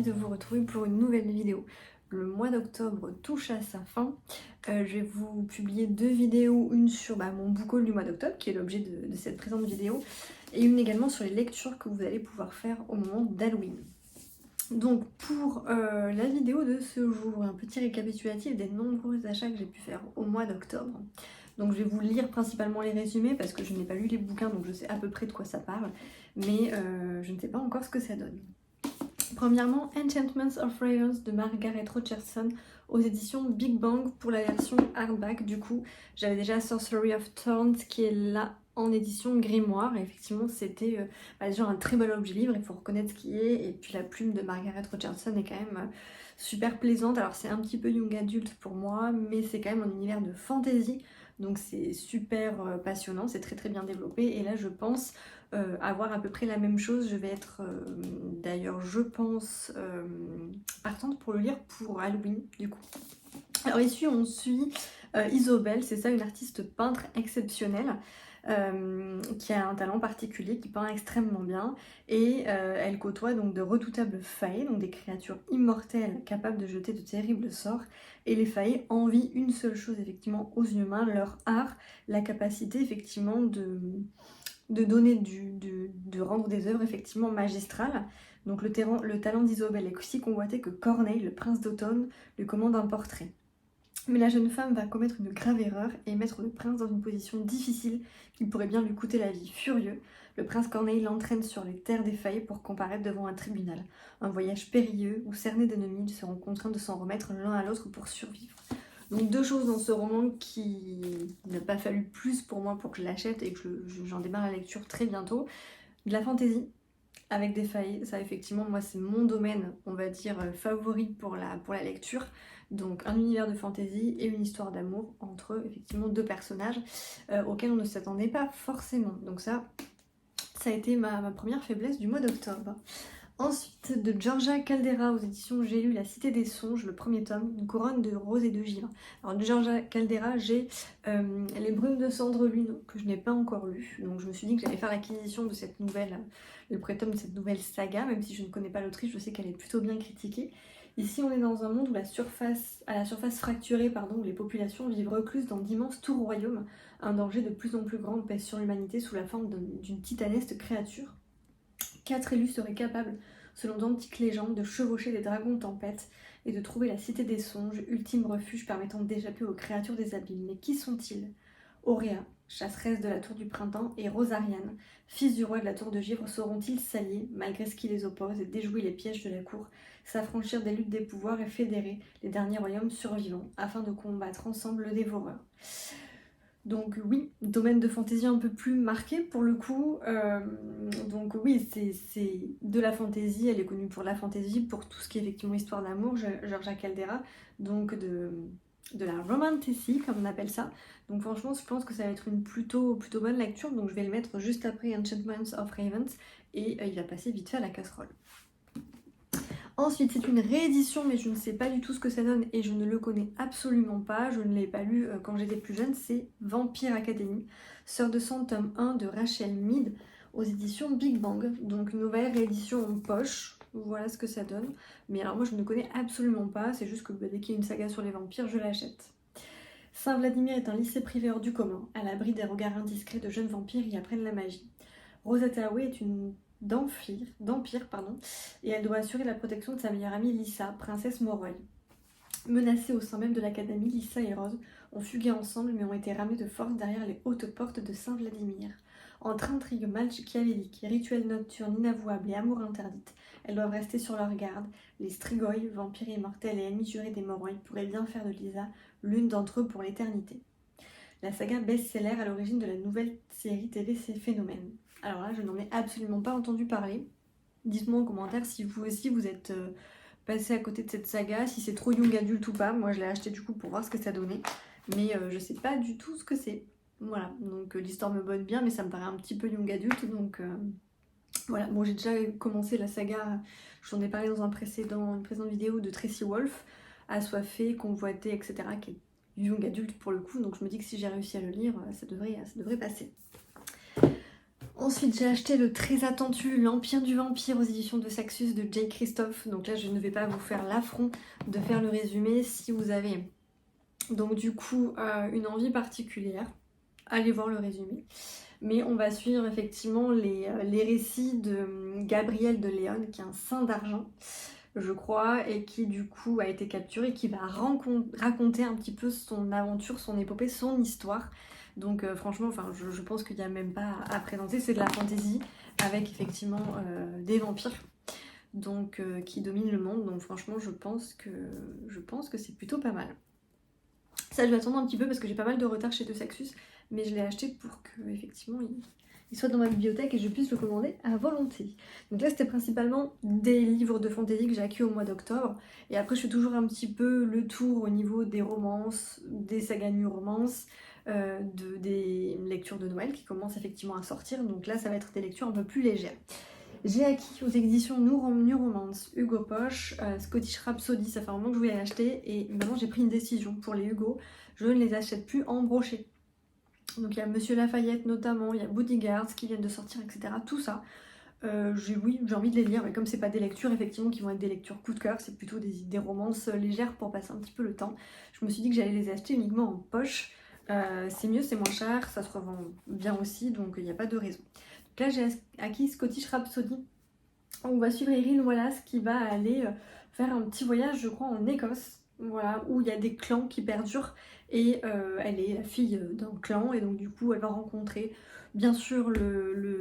ravie de vous retrouver pour une nouvelle vidéo. Le mois d'octobre touche à sa fin. Je vais vous publier deux vidéos, une sur mon book haul du mois d'octobre, qui est l'objet de cette présente vidéo, et une également sur les lectures que vous allez pouvoir faire au moment d'Halloween. Donc pour la vidéo de ce jour, un petit récapitulatif des nombreux achats que j'ai pu faire au mois d'octobre. Donc je vais vous lire principalement les résumés parce que je n'ai pas lu les bouquins, donc je sais à peu près de quoi ça parle, mais je ne sais pas encore ce que ça donne. Premièrement, Enchantments of Ravens de Margaret Rogerson aux éditions Big Bang pour la version hardback. Du coup, j'avais déjà Sorcery of Thorns qui est là en édition grimoire. Et effectivement, c'était déjà un très bel objet livre, il faut reconnaître ce qui est. Et puis la plume de Margaret Rogerson est quand même super plaisante. Alors c'est un petit peu young adulte pour moi, mais c'est quand même un univers de fantasy. Donc c'est super passionnant, c'est très très bien développé. Et là, je pense avoir à peu près la même chose. Je vais être d'ailleurs, je pense, partante pour le lire pour Halloween du coup. Alors ici on suit Isobel, c'est ça, une artiste peintre exceptionnelle. Qui a un talent particulier, qui peint extrêmement bien, et elle côtoie donc de redoutables failles, donc des créatures immortelles capables de jeter de terribles sorts, et les failles envient une seule chose effectivement aux humains, leur art, la capacité effectivement de donner de rendre des œuvres effectivement magistrales. Donc le talent d'Isobel est aussi convoité que Corneille, le prince d'automne, lui commande un portrait. Mais la jeune femme va commettre une grave erreur et mettre le prince dans une position difficile qui pourrait bien lui coûter la vie. Furieux, le prince Corneille l'entraîne sur les terres des failles pour comparaître devant un tribunal. Un voyage périlleux où, cernés d'ennemis, ils seront contraints de s'en remettre l'un à l'autre pour survivre. Donc deux choses dans ce roman qui n'a pas fallu plus pour moi pour que je l'achète et que j'en démarre la lecture très bientôt. De la fantaisie avec des failles, ça effectivement moi c'est mon domaine, on va dire, favori pour la lecture. Donc un univers de fantaisie et une histoire d'amour entre effectivement deux personnages auxquels on ne s'attendait pas forcément. Donc ça a été ma première faiblesse du mois d'octobre. Ensuite, de Georgia Caldera aux éditions J'ai lu La Cité des Songes, le premier tome, une couronne de rose et de givre. Alors de Georgia Caldera, j'ai Les Brumes de Cendre Lune, que je n'ai pas encore lu. Donc je me suis dit que j'allais faire l'acquisition de cette nouvelle, le pré-tome de cette nouvelle saga, même si je ne connais pas l'autrice, je sais qu'elle est plutôt bien critiquée. Ici, on est dans un monde où à la surface fracturée, où les populations vivent recluses dans d'immenses tours royaumes. Un danger de plus en plus grand pèse sur l'humanité sous la forme d'une titanesque créature. 4 élus seraient capables, selon d'antiques légendes, de chevaucher les dragons tempêtes et de trouver la cité des songes, ultime refuge permettant d'échapper aux créatures des abîmes. Mais qui sont-ils? Auréa, chasseresse de la tour du printemps, et Rosarian, fils du roi de la tour de givre, sauront-ils s'allier, malgré ce qui les oppose, et déjouer les pièges de la cour, s'affranchir des luttes des pouvoirs et fédérer les derniers royaumes survivants, afin de combattre ensemble le dévoreur? Donc oui, domaine de fantaisie un peu plus marqué pour le coup. Donc oui, c'est de la fantaisie, elle est connue pour la fantaisie, pour tout ce qui est effectivement histoire d'amour, Georgia Caldera, donc de la romantasy comme on appelle ça. Donc franchement, je pense que ça va être une plutôt bonne lecture, donc je vais le mettre juste après Enchantments of Ravens, et il va passer vite fait à la casserole. Ensuite, c'est une réédition, mais je ne sais pas du tout ce que ça donne et je ne le connais absolument pas. Je ne l'ai pas lu quand j'étais plus jeune. C'est Vampire Academy, Sœur de sang, tome 1 de Rachel Mead aux éditions Big Bang. Donc une nouvelle réédition en poche. Voilà ce que ça donne. Mais alors moi, je ne connais absolument pas. C'est juste que dès qu'il y a une saga sur les vampires, je l'achète. Saint-Vladimir est un lycée privé hors du commun, à l'abri des regards indiscrets de jeunes vampires y apprennent la magie. Rosetta Way est une d'empire, et elle doit assurer la protection de sa meilleure amie Lisa, princesse Moroi. Menacées au sein même de l'académie, Lisa et Rose ont fugué ensemble mais ont été ramenées de force derrière les hautes portes de Saint-Vladimir. Entre intrigues machiavéliques, rituels nocturnes inavouables et amour interdite, elles doivent rester sur leur garde. Les Strigoi, vampires immortels et ennemis jurés des Moroi, pourraient bien faire de Lisa l'une d'entre eux pour l'éternité. La saga best-seller à l'origine de la nouvelle série TV C'est Phénomène. Alors là, je n'en ai absolument pas entendu parler. Dites-moi en commentaire si vous aussi vous êtes passé à côté de cette saga, si c'est trop young adulte ou pas. Moi, je l'ai acheté du coup pour voir ce que ça donnait, mais je sais pas du tout ce que c'est. Voilà, donc l'histoire me botte bien, mais ça me paraît un petit peu young adulte, donc voilà. Bon, j'ai déjà commencé la saga, je vous en ai parlé dans une précédente vidéo de Tracy Wolf, Assoiffée, Convoitée, etc., qui est young adulte pour le coup, donc je me dis que si j'ai réussi à le lire, ça devrait passer. Ensuite, j'ai acheté le très attendu L'Empire du Vampire aux éditions de Saxus de J. Christophe. Donc là, je ne vais pas vous faire l'affront de faire le résumé. Si vous avez donc du coup une envie particulière, allez voir le résumé. Mais on va suivre effectivement les récits de Gabriel de Léon, qui est un saint d'argent, je crois, et qui du coup a été capturé, qui va raconter un petit peu son aventure, son épopée, son histoire. Donc franchement, enfin, je pense qu'il n'y a même pas à présenter, c'est de la fantasy avec effectivement des vampires donc qui dominent le monde. Donc franchement, je pense que c'est plutôt pas mal. Ça, je vais attendre un petit peu parce que j'ai pas mal de retard chez De Saxus, mais je l'ai acheté pour que effectivement il soit dans ma bibliothèque et je puisse le commander à volonté. Donc là, c'était principalement des livres de fantasy que j'ai acquis au mois d'octobre. Et après, je fais toujours un petit peu le tour au niveau des romances, des sagas New Romance, des lectures de Noël qui commencent effectivement à sortir. Donc là, ça va être des lectures un peu plus légères. J'ai acquis aux éditions New Romance, Hugo Poche, Scottish Rhapsody, ça fait un moment que je voulais l'acheter et maintenant j'ai pris une décision pour les Hugo, je ne les achète plus en brochet. Donc il y a Monsieur Lafayette notamment, il y a Bodyguards qui viennent de sortir, etc. Tout ça, j'ai envie de les lire, mais comme c'est pas des lectures effectivement qui vont être des lectures coup de cœur, c'est plutôt des romances légères pour passer un petit peu le temps. Je me suis dit que j'allais les acheter uniquement en poche. C'est mieux, c'est moins cher, ça se revend bien aussi, donc il n'y a pas de raison. Donc là j'ai acquis Scottish Rhapsody. On va suivre Erin Wallace qui va aller faire un petit voyage, je crois, en Écosse, voilà, où il y a des clans qui perdurent et elle est la fille d'un clan et donc du coup elle va rencontrer bien sûr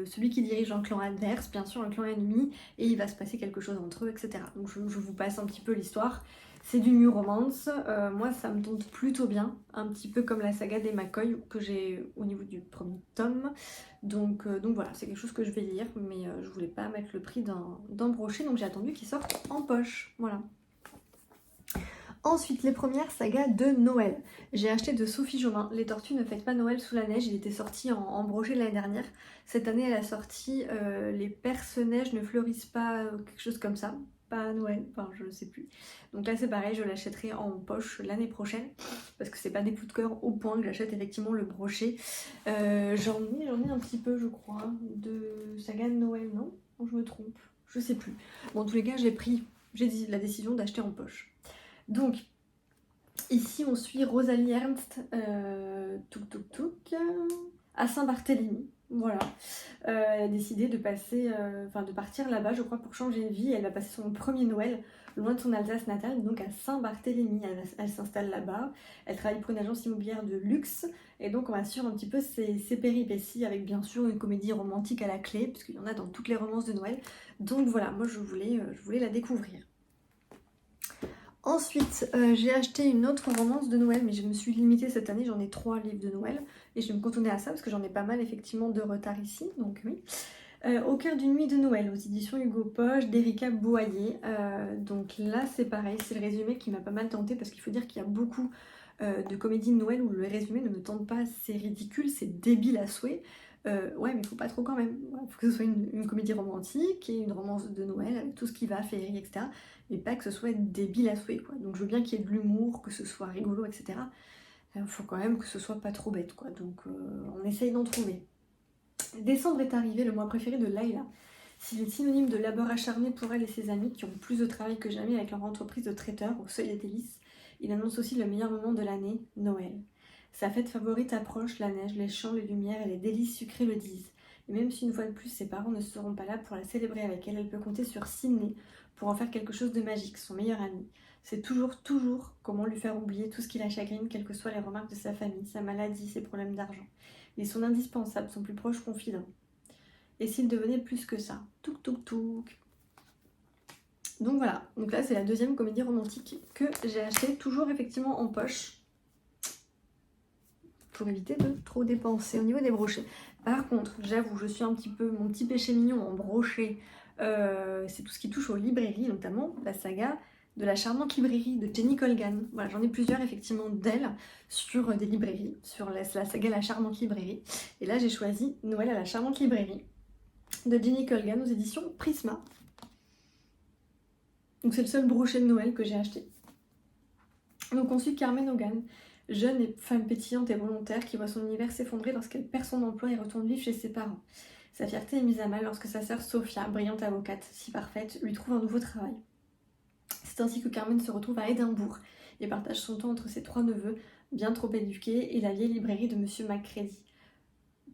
celui qui dirige un clan adverse, bien sûr un clan ennemi et il va se passer quelque chose entre eux, etc. Donc je vous passe un petit peu l'histoire. C'est du New Romance, moi ça me tente plutôt bien, un petit peu comme la saga des McCoy que j'ai au niveau du premier tome. Donc voilà, c'est quelque chose que je vais lire, mais je voulais pas mettre le prix d'un brochet, donc j'ai attendu qu'il sorte en poche, voilà. Ensuite, les premières sagas de Noël. J'ai acheté de Sophie Jomain Les Tortues ne fêtent pas Noël sous la neige. Il était sorti en brochet l'année dernière. Cette année, elle a sorti Les Perce-Neiges ne fleurissent pas, quelque chose comme ça. Pas à Noël, enfin je sais plus. Donc là c'est pareil, je l'achèterai en poche l'année prochaine. Parce que c'est pas des coups de cœur au point que j'achète effectivement le brochet. J'en ai un petit peu je crois de sagas de Noël, non? Ou je me trompe? Je sais plus. Bon en tous les cas j'ai dit la décision d'acheter en poche. Donc, ici on suit Rosalie Ernst, à Saint-Barthélemy. Voilà. Elle a décidé de partir là-bas, je crois, pour changer de vie. Elle va passer son premier Noël loin de son Alsace natale, donc à Saint-Barthélemy. Elle s'installe là-bas. Elle travaille pour une agence immobilière de luxe. Et donc on va suivre un petit peu ses péripéties avec bien sûr une comédie romantique à la clé, puisqu'il y en a dans toutes les romances de Noël. Donc voilà, moi je voulais la découvrir. Ensuite, j'ai acheté une autre romance de Noël, mais je me suis limitée cette année, j'en ai 3 livres de Noël, et je vais me cantonner à ça parce que j'en ai pas mal effectivement de retard ici, donc oui. Au cœur d'une nuit de Noël, aux éditions Hugo Poche, d'Erika Boyer. Donc là, c'est pareil, c'est le résumé qui m'a pas mal tenté parce qu'il faut dire qu'il y a beaucoup de comédies de Noël où le résumé ne me tente pas, c'est ridicule, c'est débile à souhait. Ouais, mais il faut pas trop quand même. Il faut que ce soit une comédie romantique et une romance de Noël avec tout ce qui va, féerie, etc. Mais pas que ce soit débile à souhait, quoi. Donc je veux bien qu'il y ait de l'humour, que ce soit rigolo, etc. Il faut quand même que ce soit pas trop bête, quoi. Donc on essaye d'en trouver. Décembre est arrivé, le mois préféré de Layla. S'il est synonyme de labeur acharné pour elle et ses amis qui ont plus de travail que jamais avec leur entreprise de traiteur au seuil des délices, il annonce aussi le meilleur moment de l'année, Noël. Sa fête favorite approche, la neige, les chants, les lumières et les délices sucrées le disent. Et même si une fois de plus ses parents ne seront pas là pour la célébrer avec elle, elle peut compter sur Sydney pour en faire quelque chose de magique, son meilleur ami. C'est toujours comment lui faire oublier tout ce qui la chagrine, quelles que soient les remarques de sa famille, sa maladie, ses problèmes d'argent. Ils sont indispensables, son plus proche confident. Et s'il devenait plus que ça? Touk touk touk. Donc voilà, donc là c'est la deuxième comédie romantique que j'ai achetée, toujours effectivement en poche, pour éviter de trop dépenser au niveau des brochets. Par contre, j'avoue, je suis un petit peu, mon petit péché mignon en brochet, c'est tout ce qui touche aux librairies, notamment la saga de la charmante librairie de Jenny Colgan. Voilà, j'en ai plusieurs effectivement d'elle sur des librairies, sur la saga La Charmante Librairie. Et là j'ai choisi Noël à la Charmante Librairie de Jenny Colgan aux éditions Prisma. Donc c'est le seul brochet de Noël que j'ai acheté. Donc on suit Carmen Hogan. jeune et femme pétillante et volontaire qui voit son univers s'effondrer lorsqu'elle perd son emploi et retourne vivre chez ses parents. Sa fierté est mise à mal lorsque sa sœur Sophia, brillante avocate, si parfaite, lui trouve un nouveau travail. C'est ainsi que Carmen se retrouve à Édimbourg et partage son temps entre ses 3 neveux, bien trop éduqués, et la vieille librairie de Monsieur Macready,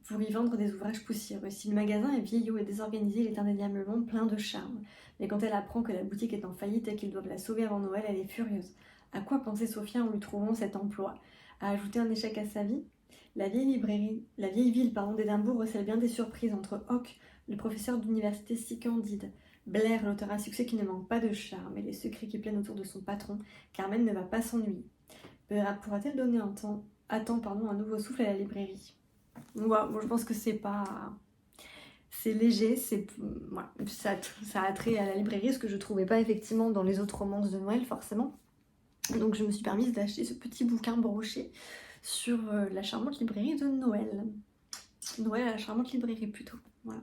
pour y vendre des ouvrages poussiéreux. Si le magasin est vieillot et désorganisé, il est indéniablement plein de charme. Mais quand elle apprend que la boutique est en faillite et qu'ils doivent la sauver avant Noël, elle est furieuse. À quoi pensait Sophia en lui trouvant cet emploi? À ajouter un échec à sa vie? La vieille ville d'Édimbourg recèle bien des surprises entre Hawke, le professeur d'université si candide, Blair, l'auteur à succès qui ne manque pas de charme, et les secrets qui planent autour de son patron. Carmen ne va pas s'ennuyer. Pourra-t-elle donner un nouveau souffle à la librairie? Voilà, moi je pense que c'est pas... C'est léger, voilà. Ça a trait à la librairie, ce que je trouvais pas effectivement dans les autres romances de Noël forcément. Donc je me suis permise d'acheter ce petit bouquin broché sur la charmante librairie de Noël. Noël à la charmante librairie plutôt, voilà.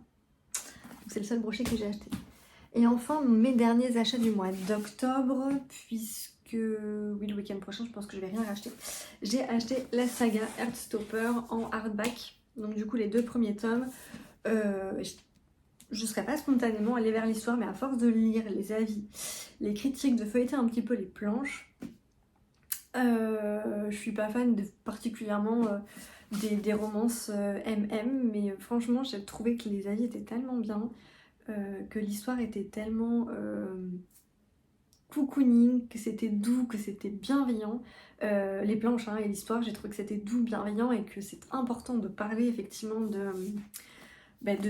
C'est le seul brochet que j'ai acheté. Et enfin, mes derniers achats du mois d'octobre, puisque... Oui, le week-end prochain, je pense que je vais rien racheter. J'ai acheté la saga Heartstopper en hardback. Donc du coup, les 2 premiers tomes. Je serais pas spontanément allée vers l'histoire, mais à force de lire les avis, les critiques, de feuilleter un petit peu les planches, je suis pas fan particulièrement des romances MM, mais franchement j'ai trouvé que les avis étaient tellement bien, que l'histoire était tellement cocooning, que c'était doux, que c'était bienveillant. Les planches et l'histoire, j'ai trouvé que c'était doux, bienveillant, et que c'est important de parler effectivement de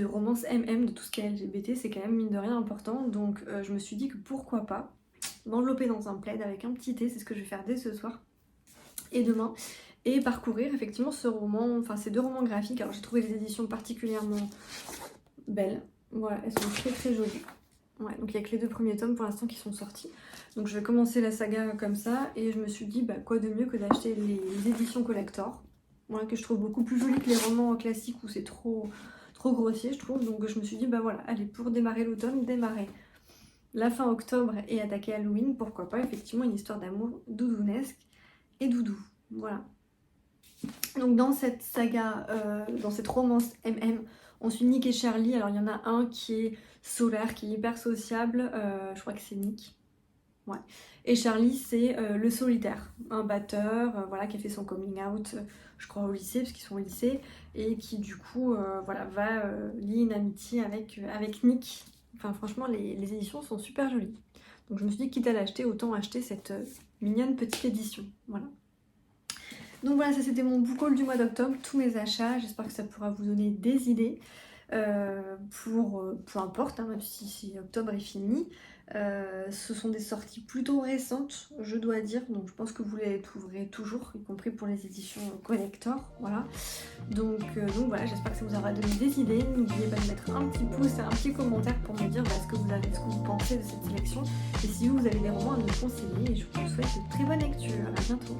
romance MM, de tout ce qui est LGBT, c'est quand même mine de rien important. Donc je me suis dit que pourquoi pas m'envelopper dans un plaid avec un petit thé, c'est ce que je vais faire dès ce soir et demain, et parcourir effectivement ces 2 romans graphiques. Alors j'ai trouvé les éditions particulièrement belles, voilà, elles sont très très jolies. Ouais, donc il n'y a que les 2 premiers tomes pour l'instant qui sont sortis. Donc je vais commencer la saga comme ça, et je me suis dit quoi de mieux que d'acheter les éditions collector, voilà, que je trouve beaucoup plus jolies que les romans classiques où c'est trop grossier je trouve. Donc je me suis dit voilà, allez, pour démarrer l'automne, démarrer la fin octobre et attaquer Halloween, pourquoi pas effectivement une histoire d'amour doudounesque et doudou, voilà. Donc dans cette saga, dans cette romance MM, on suit Nick et Charlie. Alors il y en a un qui est solaire, qui est hyper sociable, je crois que c'est Nick. Ouais. Et Charlie, c'est le solitaire, un batteur, voilà, qui a fait son coming out, je crois au lycée, parce qu'ils sont au lycée, et qui du coup, voilà, va lier une amitié avec Nick. Enfin franchement, les éditions sont super jolies. Donc je me suis dit, quitte à l'acheter, autant acheter cette mignonne petite édition, voilà. Donc voilà, ça c'était mon book haul du mois d'octobre, tous mes achats. J'espère que ça pourra vous donner des idées peu importe, même si octobre est fini. Ce sont des sorties plutôt récentes, je dois dire, donc je pense que vous les trouverez toujours, y compris pour les éditions collector, voilà. Donc voilà, j'espère que ça vous aura donné des idées. N'oubliez pas de mettre un petit pouce et un petit commentaire pour me dire ce que vous pensez de cette sélection, et si vous avez des romans à me conseiller. Et je vous souhaite une très bonne lecture. À bientôt.